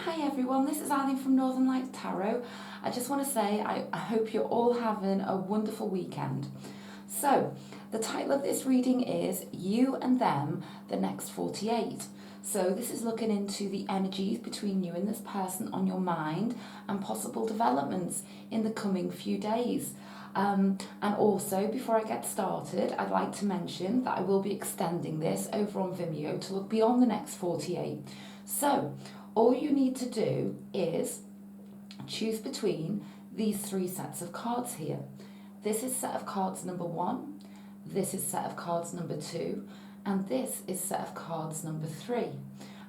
Hi everyone, this is Ali from Northern Lights Tarot. I just want to say I hope you're all having a wonderful weekend. So, the title of this reading is You and Them, the Next 48. So this is looking into the energies between you and this person on your mind and possible developments in the coming few days. And also, before I get started, I'd like to mention that I will be extending this over on Vimeo to look beyond the next 48. So, all you need to do is choose between these three sets of cards here. This is set of cards number 1, this is set of cards number 2, and this is set of cards number 3.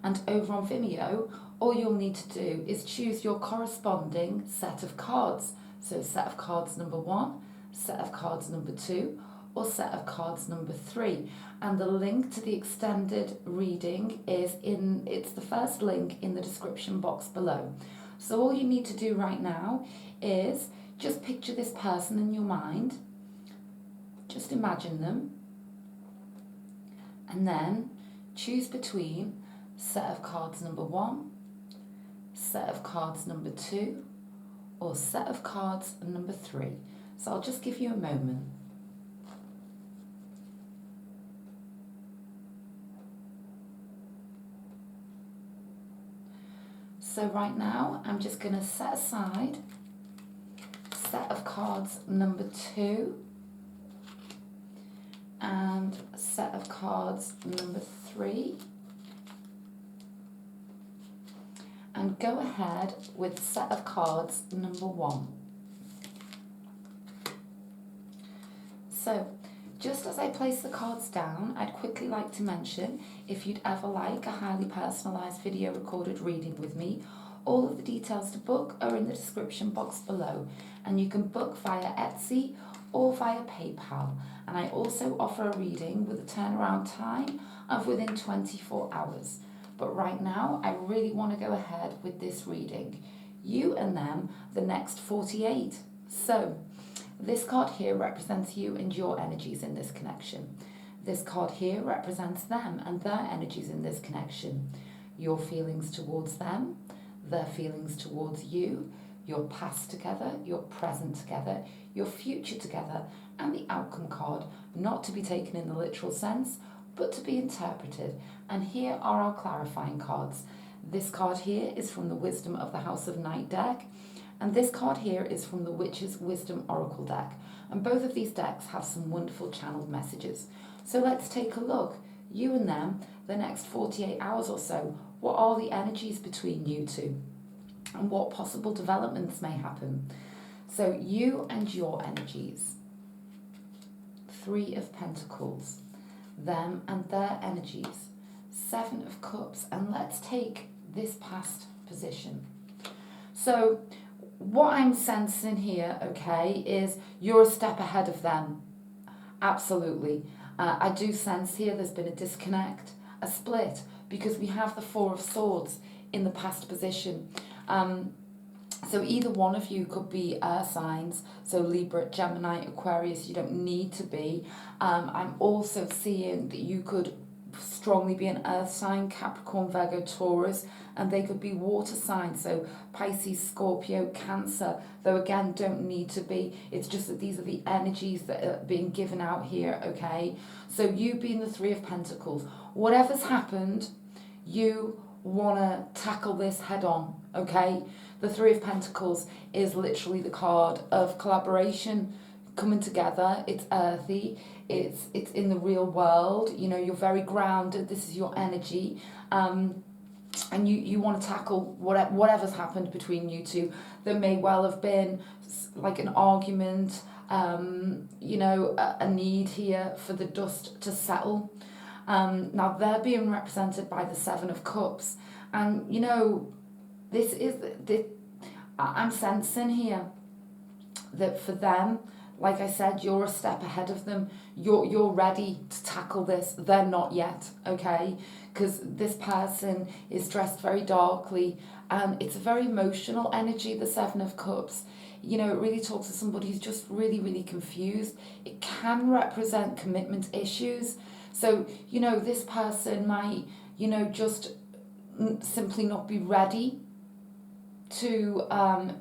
And over on Vimeo, all you'll need to do is choose your corresponding set of cards. So set of cards number 1, set of cards number 2, or set of cards number 3. And the link to the extended reading it's the first link in the description box below. So all you need to do right now is just picture this person in your mind, just imagine them, and then choose between set of cards number 1, set of cards number 2, or set of cards number 3. So I'll just give you a moment. So right now, I'm just going to set aside set of cards number 2 and set of cards number 3 and go ahead with set of cards number 1. So, just as I place the cards down, I'd quickly like to mention, if you'd ever like a highly personalised video recorded reading with me, all of the details to book are in the description box below, and you can book via Etsy or via PayPal. And I also offer a reading with a turnaround time of within 24 hours. But right now, I really want to go ahead with this reading. You and Them, the Next 48. So, this card here represents you and your energies in this connection. This card here represents them and their energies in this connection. Your feelings towards them, their feelings towards you, your past together, your present together, your future together, and the outcome card, not to be taken in the literal sense, but to be interpreted. And here are our clarifying cards. This card here is from the Wisdom of the House of Night deck. And this card here is from the Witch's Wisdom Oracle deck. And both of these decks have some wonderful channeled messages. So let's take a look. You and them, the next 48 hours or so, what are the energies between you two? And what possible developments may happen? So you and your energies. 3 of Pentacles. Them and their energies. 7 of Cups. And let's take this past position. So what I'm sensing here, okay, is you're a step ahead of them. Absolutely. I do sense here there's been a disconnect, a split, because we have the 4 of Swords in the past position. So either one of you could be earth signs, so Libra, Gemini, Aquarius, you don't need to be. I'm also seeing that you could strongly be an earth sign, Capricorn, Virgo, Taurus, and they could be water signs, so Pisces, Scorpio, Cancer, though again don't need to be. It's just that these are the energies that are being given out here, okay? So you being the 3 of Pentacles, whatever's happened, you want to tackle this head on, okay? The 3 of Pentacles is literally the card of collaboration, coming together. It's earthy, it's in the real world, you know, you're very grounded, this is your energy, and you want to tackle whatever's happened between you two. There may well have been like an argument, you know, a need here for the dust to settle. Now they're being represented by the 7 of Cups, and you know, I'm sensing here that for them, like I said, you're a step ahead of them. You're ready to tackle this. They're not yet, okay? Because this person is dressed very darkly, and it's a very emotional energy, the 7 of Cups. You know, it really talks to somebody who's just really, really confused. It can represent commitment issues. So, you know, this person might, you know, just simply not be ready to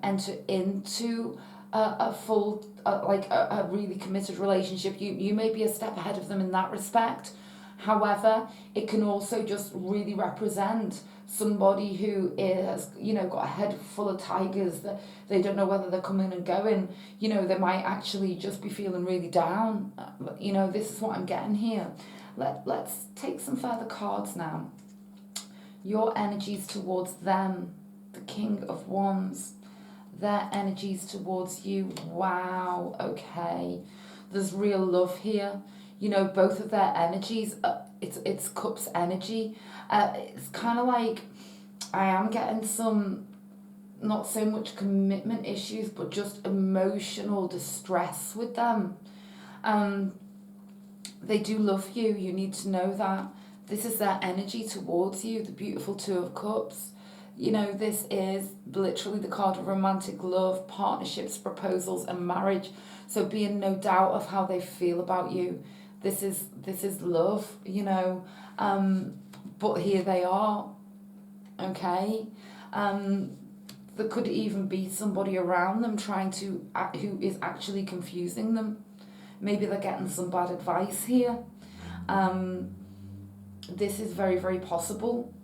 enter into a full, like a really committed relationship. You may be a step ahead of them in that respect. However, it can also just really represent somebody who is, you know, got a head full of tigers that they don't know whether they're coming and going. You know, they might actually just be feeling really down. You know, this is what I'm getting here. Let's take some further cards now. Your energies towards them, the King of Wands. Their energies towards you. Wow, okay. There's real love here. You know, both of their energies, it's Cups energy. It's kind of like I am getting some, not so much commitment issues, but just emotional distress with them. They do love you. You need to know that. This is their energy towards you, the beautiful Two of Cups. You know, this is literally the card of romantic love, partnerships, proposals, and marriage. So be in no doubt of how they feel about you. This is love, you know. But here they are, okay? There could even be somebody around them who is actually confusing them. Maybe they're getting some bad advice here. This is very, very possible.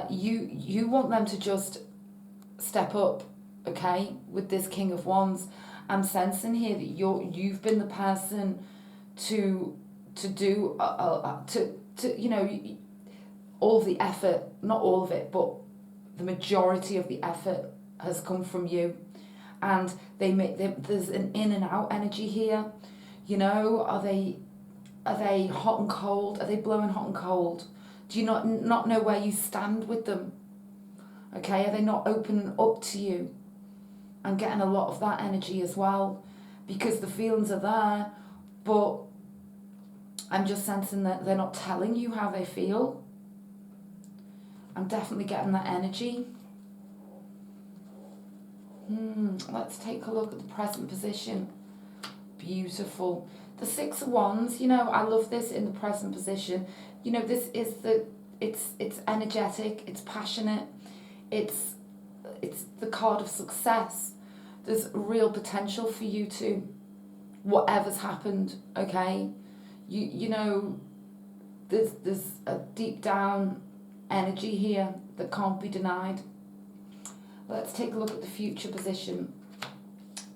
You want them to just step up, okay? With this King of Wands, I'm sensing here that you've been the person to do to you know, all the effort, not all of it, but the majority of the effort has come from you, and there's an in and out energy here. You know, are they hot and cold? Are they blowing hot and cold? Do you not know where you stand with them? Okay, are they not opening up to you? I'm getting a lot of that energy as well, because the feelings are there, but I'm just sensing that they're not telling you how they feel. I'm definitely getting that energy. Let's take a look at the present position. Beautiful. The Six of Wands, you know, I love this in the present position. You know, this is it's energetic, it's passionate, it's the card of success. There's real potential for you to, whatever's happened, okay? You know, there's a deep down energy here that can't be denied. Let's take a look at the future position.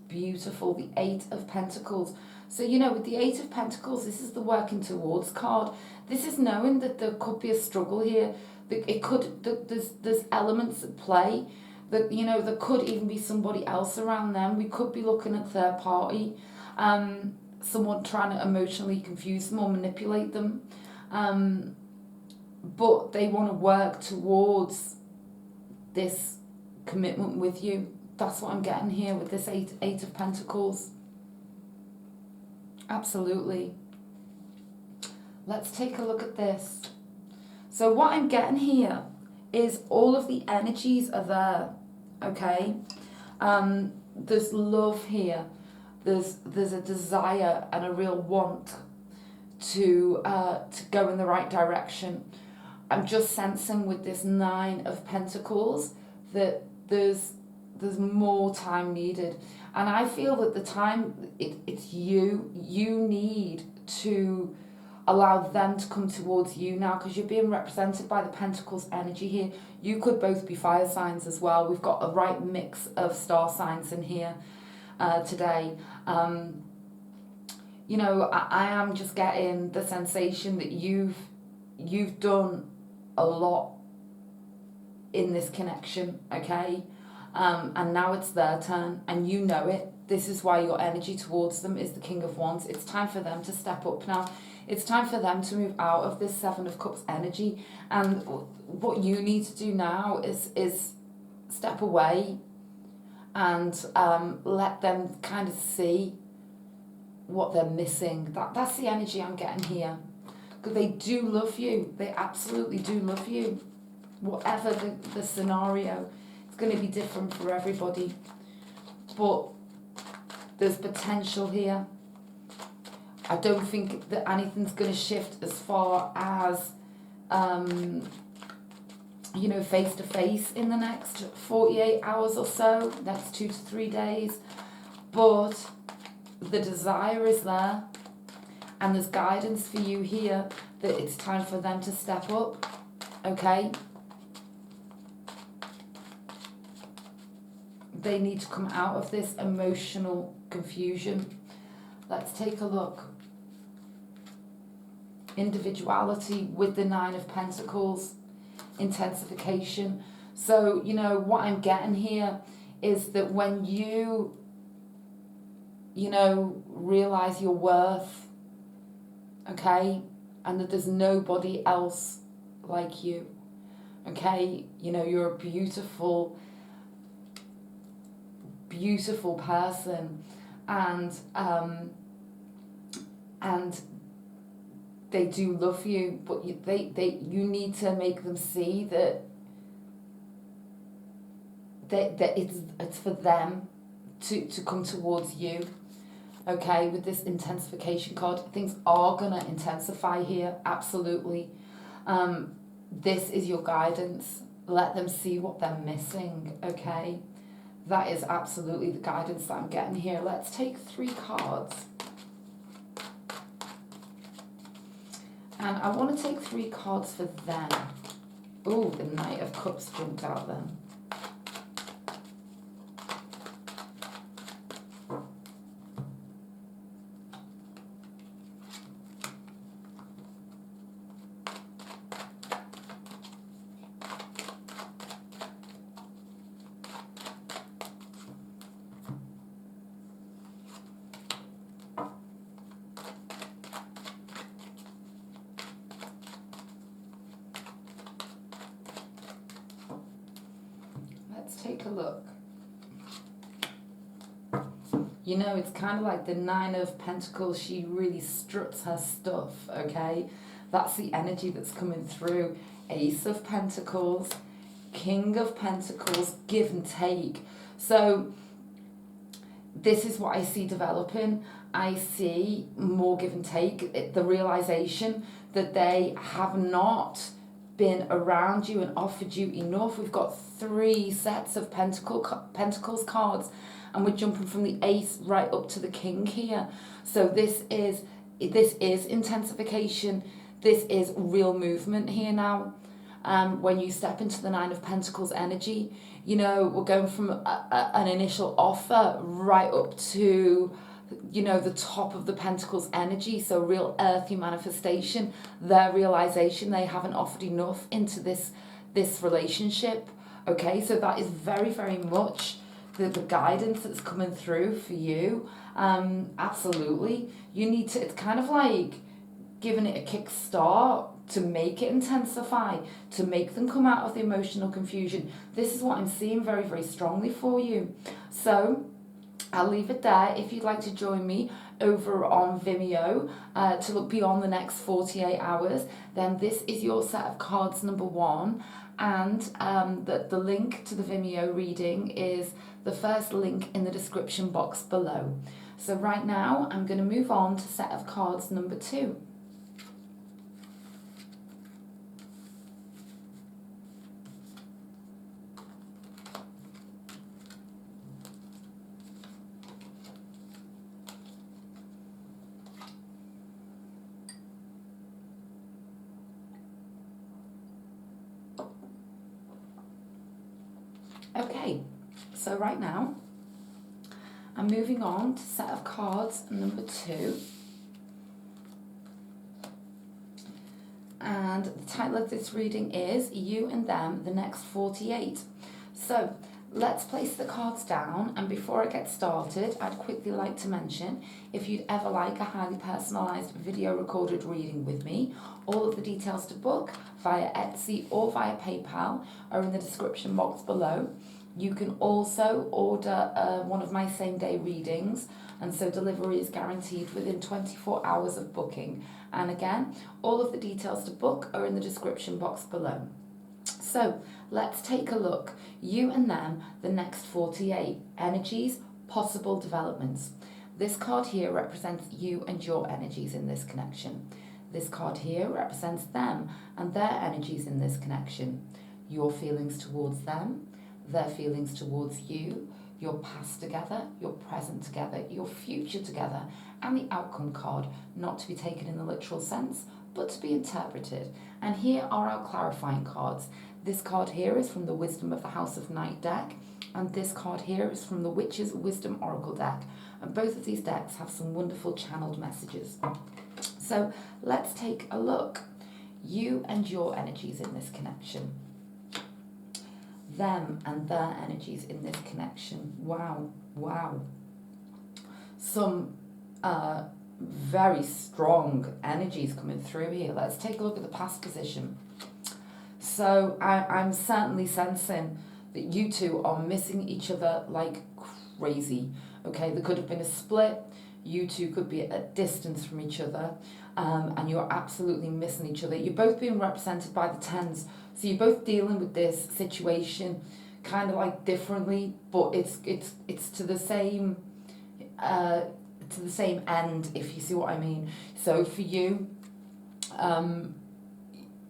Beautiful, the Eight of Pentacles. So, you know, with the Eight of Pentacles, this is the working towards card. This is knowing that there could be a struggle here. There's elements at play. That, you know, there could even be somebody else around them. We could be looking at third party. Someone trying to emotionally confuse them or manipulate them. But they want to work towards this commitment with you. That's what I'm getting here with this Eight of Pentacles. Absolutely. Let's take a look at this. So what I'm getting here is all of the energies are there, okay? There's love here. There's a desire and a real want to go in the right direction. I'm just sensing with this Nine of Pentacles that there's more time needed, and I feel that the time it's you need to allow them to come towards you now, because you're being represented by the Pentacles energy here. You could both be fire signs as well. We've got a right mix of star signs in here today. You know, I am just getting the sensation that you've done a lot in this connection, okay? And now it's their turn, and you know it. This is why your energy towards them is the King of Wands. It's time for them to step up now. It's time for them to move out of this Seven of Cups energy. And what you need to do now is step away and let them kind of see what they're missing. That's the energy I'm getting here. Because they do love you. They absolutely do love you. Whatever the scenario, it's going to be different for everybody. But there's potential here. I don't think that anything's going to shift as far as, face to face in the next 48 hours or so, next 2 to 3 days. But the desire is there, and there's guidance for you here that it's time for them to step up, okay? They need to come out of this emotional confusion. Let's take a look. Individuality with the Nine of Pentacles, intensification. So, what I'm getting here is that when you realize your worth, okay, and that there's nobody else like you, okay, you're a beautiful person, and they do love you, but you need to make them see that it's for them to come towards you. Okay, with this intensification card, things are gonna intensify here, absolutely. This is your guidance. Let them see what they're missing, okay? That is absolutely the guidance that I'm getting here. Let's take 3 cards. And I want to take 3 cards for them. Oh, the Knight of Cups jumped out then. Take a look. It's kind of like the Nine of Pentacles. She really struts her stuff, okay? That's the energy that's coming through. Ace of Pentacles, King of Pentacles, give and take. So this is what I see developing. I see more give and take. The realization that they have not been around you and offered you enough. We've got 3 sets of Pentacles cards, and we're jumping from the Ace right up to the King here. So this is intensification. This is real movement here now. When you step into the Nine of Pentacles energy, we're going from an initial offer right up to the top of the Pentacles energy. So real earthy manifestation, their realization they haven't offered enough into this relationship. Okay, so that is very, very much the guidance that's coming through for you. Absolutely. You need to, it's kind of like giving it a kick start to make it intensify, to make them come out of the emotional confusion. This is what I'm seeing very, very strongly for you. So I'll leave it there. If you'd like to join me over on Vimeo to look beyond the next 48 hours, then this is your set of cards number 1. And the link to the Vimeo reading is the first link in the description box below. So right now, I'm going to move on to set of cards number 2. Okay, so right now, I'm moving on to set of cards number 2. And the title of this reading is You and Them, the Next 48. So let's place the cards down, and before I get started, I'd quickly like to mention, if you'd ever like a highly personalised video recorded reading with me, all of the details to book via Etsy or via PayPal are in the description box below. You can also order one of my same-day readings, and so delivery is guaranteed within 24 hours of booking. And again, all of the details to book are in the description box below. So let's take a look. You and Them, the Next 48. Energies, possible developments. This card here represents you and your energies in this connection. This card here represents them and their energies in this connection. your feelings towards them, their feelings towards you, your past together, your present together, your future together, and the outcome card, not to be taken in the literal sense, but to be interpreted. And here are our clarifying cards. This card here is from the Wisdom of the House of Night deck, and this card here is from the Witch's Wisdom Oracle deck. And both of these decks have some wonderful channeled messages. So let's take a look. You and your energies in this connection. Them and their energies in this connection. Wow, wow. Some very strong energies coming through here. Let's take a look at the past position. So I'm certainly sensing that you two are missing each other like crazy. Okay, there could have been a split. You two could be at a distance from each other, and you're absolutely missing each other. You're both being represented by the tens, so you're both dealing with this situation kind of like differently, but it's to the same end, if you see what I mean. So for you,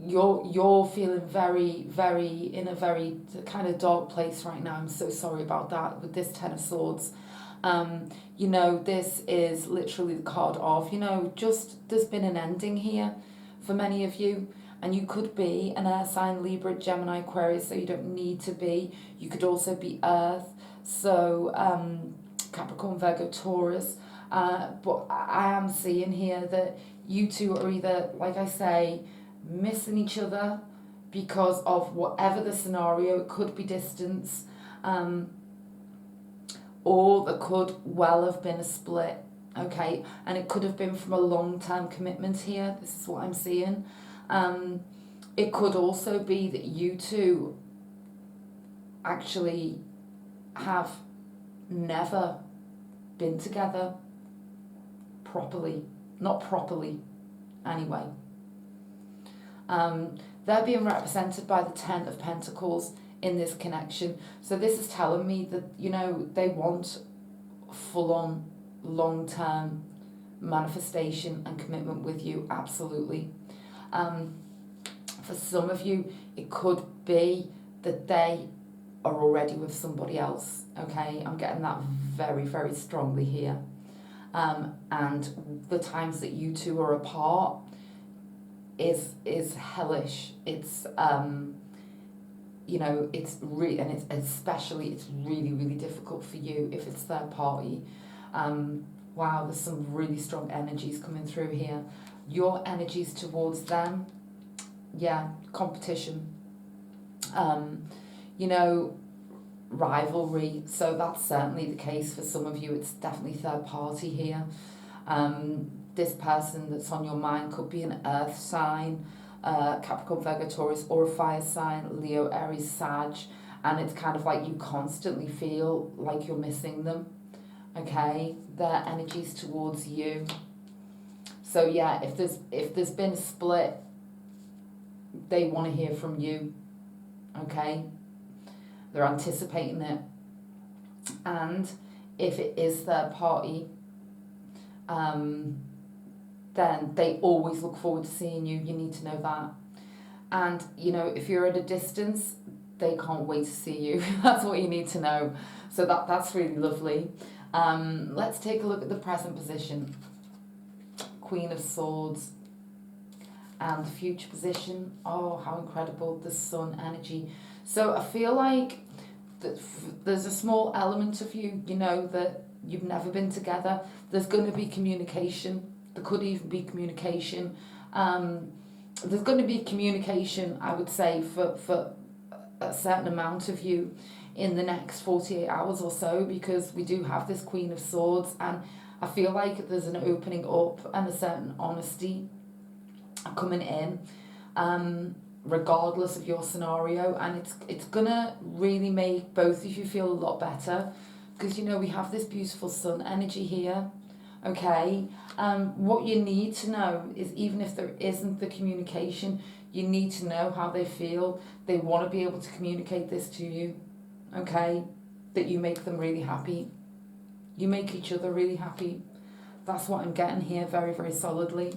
you're feeling very in a very kind of dark place right now. I'm so sorry about that with this Ten of Swords. You know, this is literally the card of, you know, just there's been an ending here for many of you, and you could be an air sign, Libra, Gemini, Aquarius, so you don't need to be. You could also be Earth, so Capricorn, Virgo, Taurus, but I am seeing here that you two are either, like I say, missing each other because of whatever the scenario. It could be distance, or there could well have been a split, okay? And it could have been from a long-term commitment here. This is what I'm seeing. It could also be that you two actually have never been together properly. Not properly, anyway. They're being represented by the Ten of Pentacles in this connection. So this is telling me that, you know, they want full-on, long-term manifestation and commitment with you, absolutely. For some of you, it could be that they are already with somebody else, okay? I'm getting that very strongly here. And the times that you two are apart is hellish. It's you know, it's really, and it's especially, it's really difficult for you if it's third party. Wow, there's some really strong energies coming through here. Your energies towards them, yeah, competition. You know, rivalry. So that's certainly the case for some of you. It's definitely third party here. This person that's on your mind could be an earth sign, Capricorn, Virgo, Taurus, or a fire sign, Leo, Aries, Sag, and it's kind of like you constantly feel like you're missing them, okay? Their energies towards you. So yeah, if there's been a split, they want to hear from you, okay? They're anticipating it. And if it is third party, then they always look forward to seeing you. You need to know that. And, you know, if you're at a distance, they can't wait to see you. That's what you need to know. So that's really lovely. Let's take a look at the present position. Queen of Swords. And the future position. Oh, how incredible. The Sun energy. So I feel like there's a small element of you, you know, that you've never been together. There's going to be communication. There could even be communication. There's going to be communication, I would say, for a certain amount of you in the next 48 hours or so, because we do have this Queen of Swords, and I feel like there's an opening up and a certain honesty coming in, regardless of your scenario, and it's gonna really make both of you feel a lot better, because, you know, we have this beautiful Sun energy here. Okay, what you need to know is, even if there isn't the communication, you need to know how they feel. They want to be able to communicate this to you, okay? That you make them really happy. You make each other really happy. That's what I'm getting here very solidly.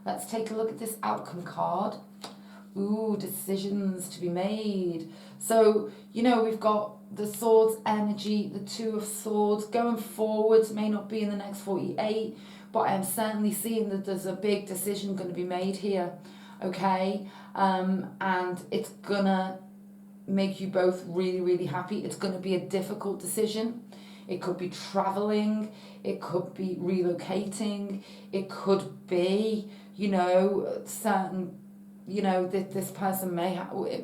Let's take a look at this outcome card. Ooh, decisions to be made. So, you know, we've got the swords energy, the two of swords going forwards, may not be in the next 48, but I am certainly seeing that there's a big decision going to be made here, okay? And it's gonna make you both really, really happy. It's going to be a difficult decision. It could be traveling, it could be relocating, it could be, you know, certain, you know, that this person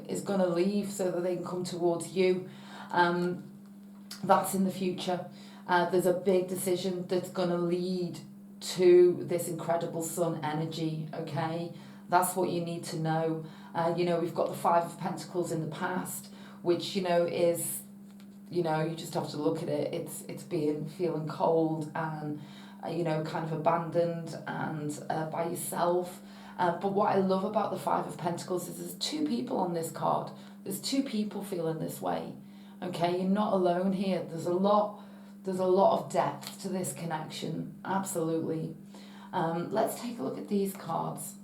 is going to leave so that they can come towards you. That's in the future. There's a big decision that's going to lead to this incredible sun energy, okay? That's what you need to know. You know, we've got the Five of Pentacles in the past, which, you know, is, you know, you just have to look at it. It's feeling cold and, you know, kind of abandoned and by yourself. But what I love about the Five of Pentacles is there's two people on this card. There's two people feeling this way. Okay, you're not alone here. There's a lot of depth to this connection. Absolutely. Let's take a look at these cards.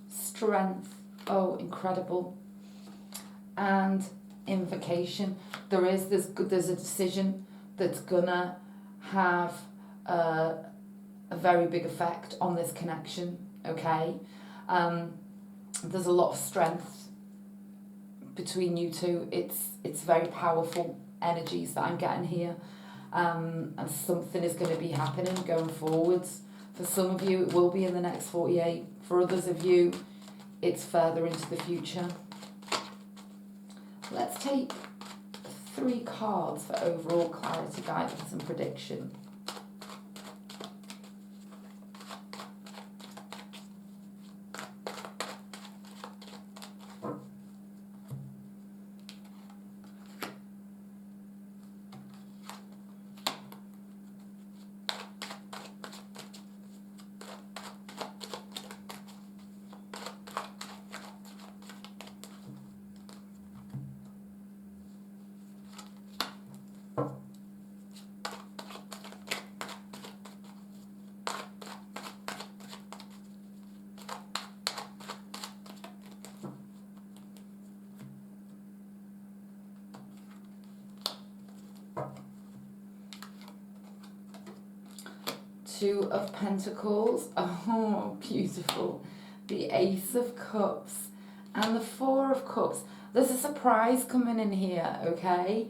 Strength. Oh, incredible. And invocation. There's a decision that's gonna have a very big effect on this connection. Okay. There's a lot of strength between you two. It's very powerful energies that I'm getting here. And something is going to be happening going forwards. For some of you, it will be in the next 48. For others of you, it's further into the future. Let's take 3 cards for overall clarity, guidance and prediction. Two of Pentacles, oh beautiful, the Ace of Cups and the Four of Cups. There's a surprise coming in here, okay?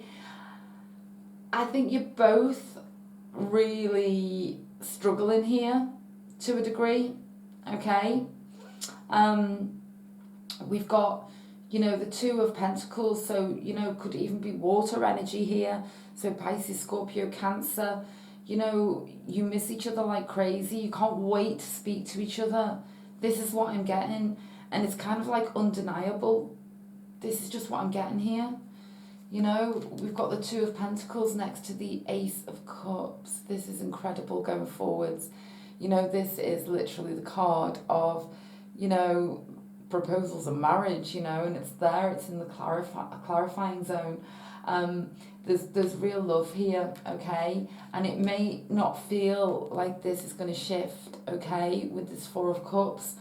I think you're both really struggling here to a degree, okay? We've got, you know, the Two of Pentacles, so, you know, could even be water energy here, so Pisces, Scorpio, Cancer. You know, you miss each other like crazy. You can't wait to speak to each other. This is what I'm getting. And it's kind of like undeniable. This is just what I'm getting here. You know, we've got the Two of Pentacles next to the Ace of Cups. This is incredible going forwards. You know, this is literally the card of, you know, proposals of marriage, you know, and it's there. It's in the clarifying zone. There's real love here, okay? And it may not feel like this is going to shift, okay, with this Four of Cups,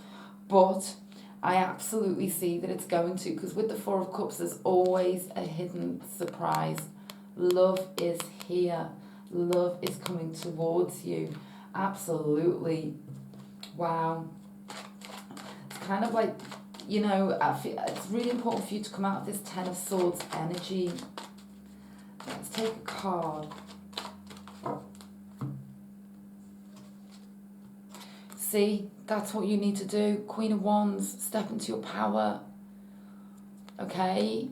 but I absolutely see that it's going to, because with the Four of Cups, there's always a hidden surprise. Love is here. Love is coming towards you. Absolutely. Wow. It's kind of like, you know, I feel it's really important for you to come out of this Ten of Swords energy. Let's take a card. See, that's what you need to do. Queen of Wands, step into your power. Okay?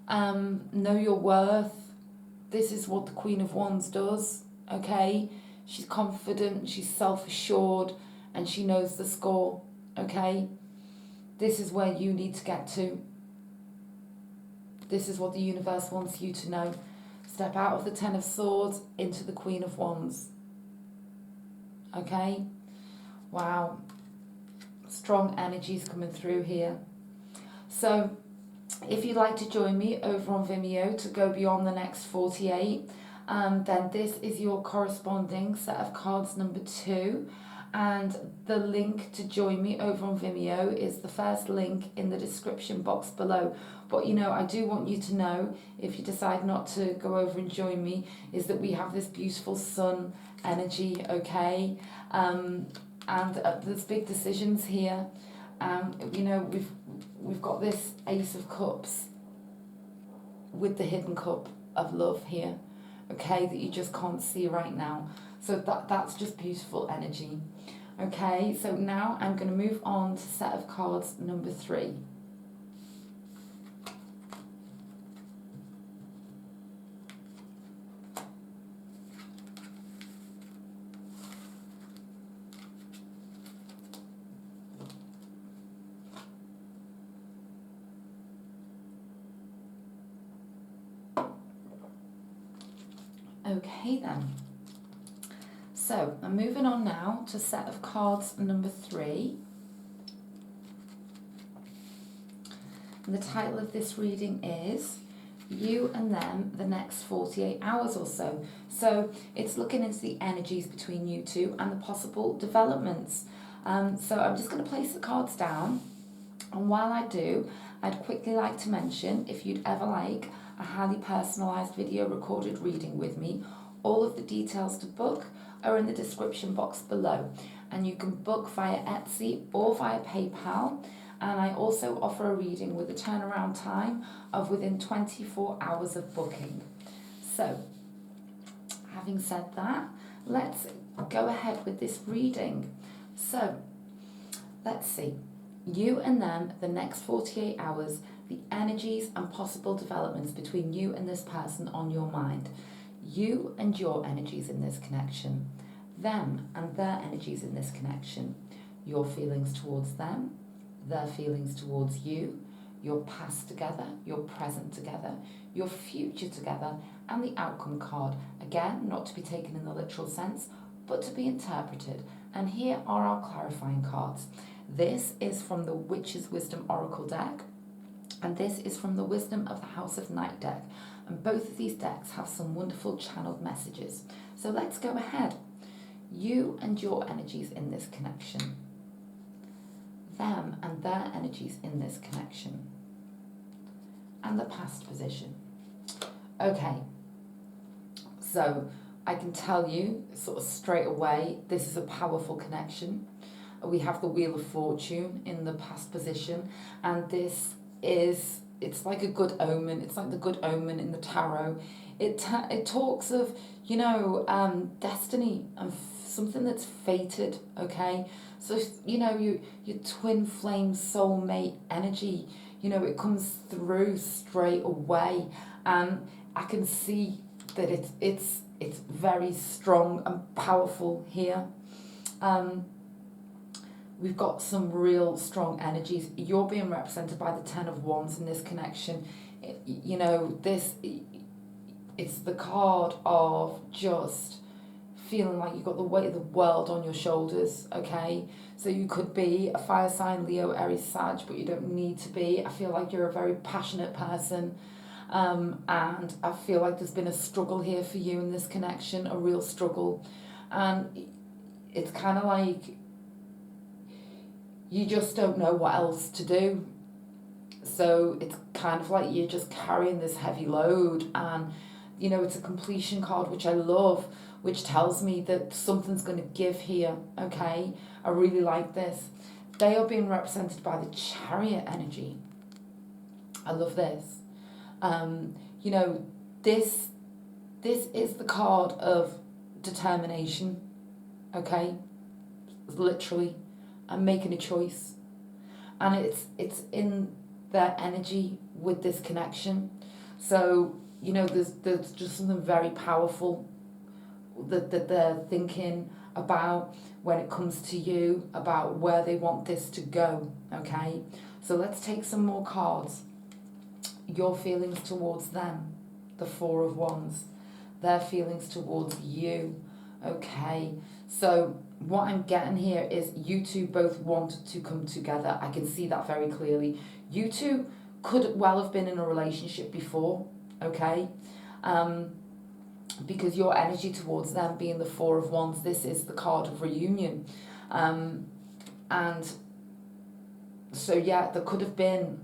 Know your worth. This is what the Queen of Wands does. Okay? She's confident, she's self-assured, and she knows the score. Okay? This is where you need to get to. This is what the universe wants you to know. Step out of the Ten of Swords into the Queen of Wands. Okay? Wow. Strong energies coming through here. So, if you'd like to join me over on Vimeo to go beyond the next 48, then this is your corresponding set of cards number 2. and the link to join me over on Vimeo is the first link in the description box below. But you know, I do want you to know, if you decide not to go over and join me, is that we have this beautiful sun energy, okay? And there's big decisions here. You know, we've got this Ace of Cups with the hidden cup of love here, okay, that you just can't see right now. So that's just beautiful energy. Okay, so now I'm going to move on to set of cards number 3. Okay then. So I'm moving on now to set of cards number 3. And the title of this reading is You and Them the Next 48 Hours or so. So it's looking into the energies between you two and the possible developments. So I'm just going to place the cards down. And while I do, I'd quickly like to mention, if you'd ever like a highly personalised video recorded reading with me, all of the details to book are in the description box below. And you can book via Etsy or via PayPal. And I also offer a reading with a turnaround time of within 24 hours of booking. So, having said that, let's go ahead with this reading. So, let's see. You and them, the next 48 hours, the energies and possible developments between you and this person on your mind. You and your energies in this connection. Them and their energies in this connection. Your feelings towards them, their feelings towards you, your past together, your present together, your future together, and the outcome card. Again, not to be taken in the literal sense, but to be interpreted. And here are our clarifying cards. This is from the Witch's Wisdom Oracle deck, and this is from the Wisdom of the House of Night deck. And both of these decks have some wonderful channeled messages. So let's go ahead. You and your energies in this connection. Them and their energies in this connection. And the past position. Okay. So I can tell you sort of straight away, this is a powerful connection. We have the Wheel of Fortune in the past position, and this is, it's like a good omen. It's like the good omen in the tarot. It talks of, you know, destiny and something that's fated, okay? So, you know, your twin flame soulmate energy, you know, it comes through straight away, and I can see that it's very strong and powerful here. We've got some real strong energies. You're being represented by the Ten of Wands in this connection. You know, it's the card of just feeling like you've got the weight of the world on your shoulders, okay? So you could be a fire sign, Leo, Aries, Sag, but you don't need to be. I feel like you're a very passionate person. And I feel like there's been a struggle here for you in this connection, a real struggle. And it's kind of like you just don't know what else to do. So it's kind of like you're just carrying this heavy load, and you know, it's a completion card, which I love, which tells me that something's going to give here, okay? I really like this. They are being represented by the Chariot energy. I love this. You know, this is the card of determination, okay? Literally, I'm making a choice. And it's in their energy with this connection. So, you know, there's just something very powerful that they're thinking about when it comes to you, about where they want this to go, okay? So let's take some more cards. Your feelings towards them, the Four of Wands. Their feelings towards you, okay? So what I'm getting here is you two both want to come together. I can see that very clearly. You two could well have been in a relationship before, okay? Because your energy towards them being the Four of Wands, this is the card of reunion. And so, yeah, there could have been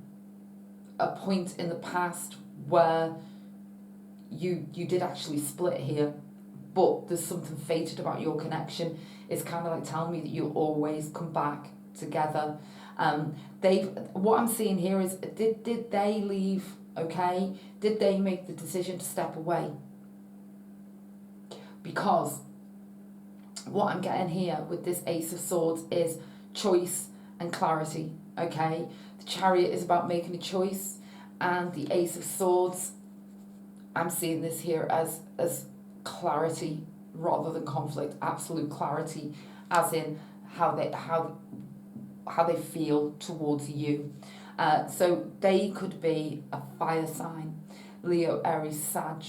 a point in the past where you did actually split here, but there's something fated about your connection. It's kind of like telling me that you'll always come back together. What I'm seeing here is, did they leave, okay? Did they make the decision to step away? Because what I'm getting here with this Ace of Swords is choice and clarity, okay? The Chariot is about making a choice, and the Ace of Swords, I'm seeing this here as clarity rather than conflict, absolute clarity, as in how they feel towards you. So they could be a fire sign, Leo, Aries, Sag.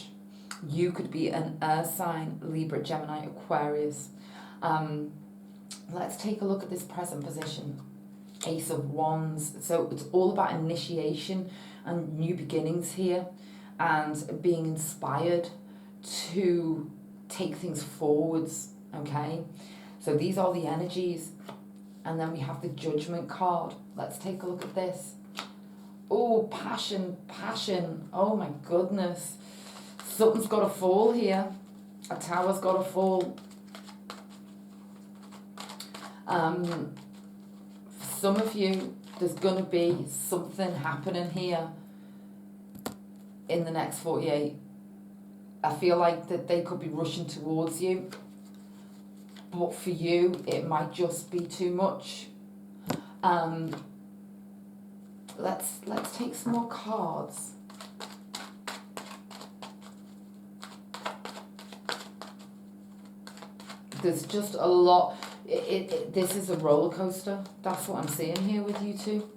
You could be an earth sign, Libra, Gemini, Aquarius. Let's take a look at this present position. Ace of Wands. So it's all about initiation and new beginnings here, and being inspired to take things forwards, okay? So these are the energies. And then we have the Judgment card. Let's take a look at this. Oh, passion. Oh my goodness. Something's got to fall here. A tower's got to fall. For some of you, there's going to be something happening here in the next 48. I feel like that they could be rushing towards you. But for you, it might just be too much. Let's take some more cards. There's just a lot. This is a roller coaster. That's what I'm seeing here with you two.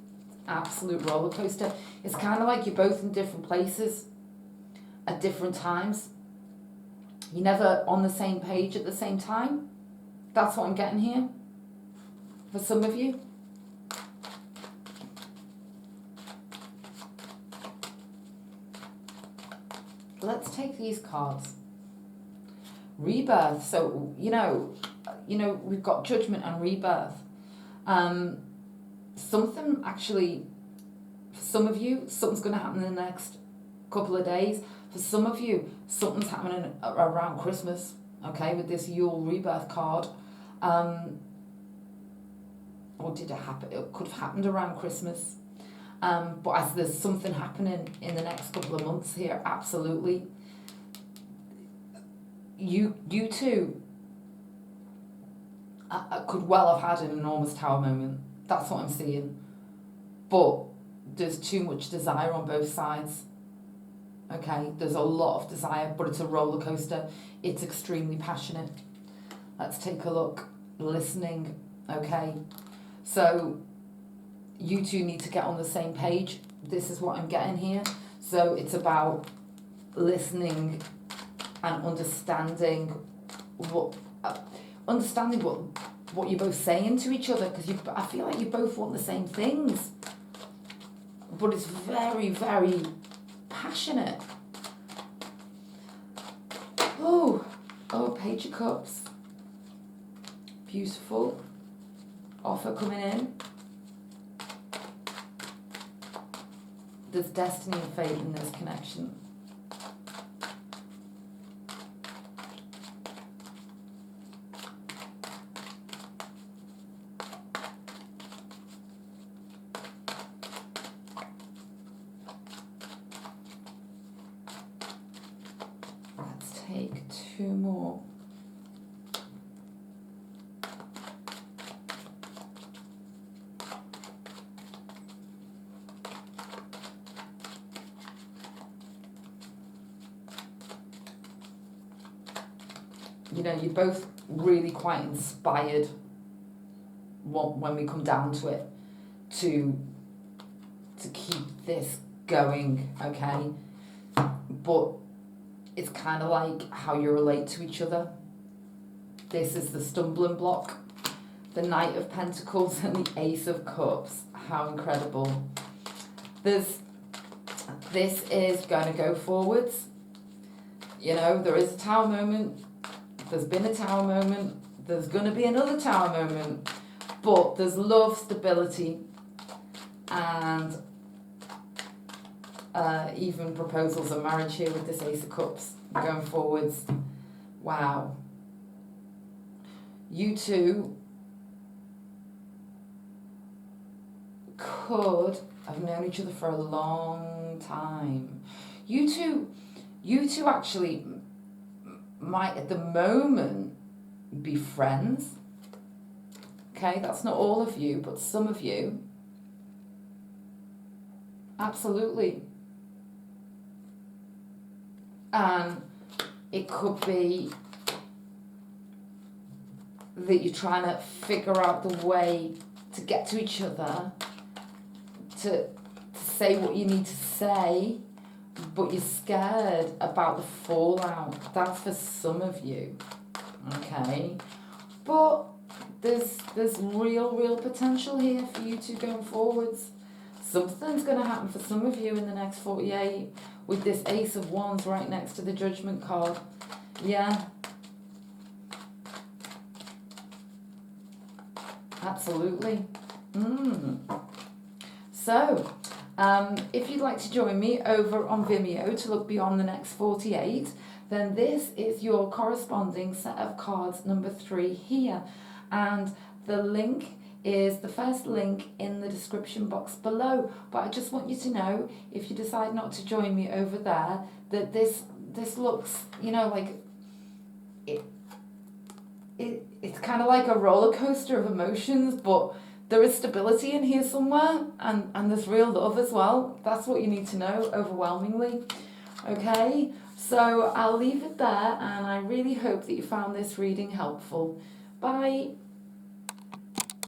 Absolute roller coaster. It's kind of like you're both in different places at different times. You're never on the same page at the same time. That's what I'm getting here for some of you. Let's take these cards. Rebirth. So, you know, we've got Judgment and Rebirth. Something actually, for some of you, something's going to happen in the next couple of days. For some of you, something's happening around Christmas, okay, with this Yule Rebirth card. Or did it happen? It could have happened around Christmas. But as there's something happening in the next couple of months here, absolutely. You two could well have had an enormous tower moment. That's what I'm seeing. But there's too much desire on both sides. Okay, there's a lot of desire, but it's a roller coaster. It's extremely passionate. Let's take a look. Listening, okay? So you two need to get on the same page. This is what I'm getting here. So it's about listening and understanding what you're both saying to each other, because I feel like you both want the same things, but it's very, very passionate. Oh, Page of Cups. Beautiful. Offer coming in. There's destiny and fate in this connection. Let's take two more. You know, you're both really quite inspired when we come down to it to keep this going, okay? But it's kind of like how you relate to each other. This is the stumbling block. The Knight of Pentacles and the Ace of Cups. How incredible. This is going to go forwards. You know, there is a tower moment. There's been a tower moment. There's going to be another tower moment. But there's love, stability, and even proposals of marriage here with this Ace of Cups going forwards. Wow. You two could have known each other for a long time. You two actually might at the moment be friends. Okay, that's not all of you, but some of you. Absolutely. And it could be that you're trying to figure out the way to get to each other, to say what you need to say, but you're scared about the fallout. That's for some of you, okay? But there's real potential here for you two going forwards. Something's going to happen for some of you in the next 48 with this Ace of Wands right next to the Judgment card. Yeah. Absolutely. So, if you'd like to join me over on Vimeo to look beyond the next 48, then this is your corresponding set of cards number 3 here. And the link is the first link in the description box below. But I just want you to know, if you decide not to join me over there, that this looks, you know, like it's kind of like a roller coaster of emotions, but there is stability in here somewhere, and there's real love as well. That's what you need to know, overwhelmingly. Okay, so I'll leave it there, and I really hope that you found this reading helpful. Bye.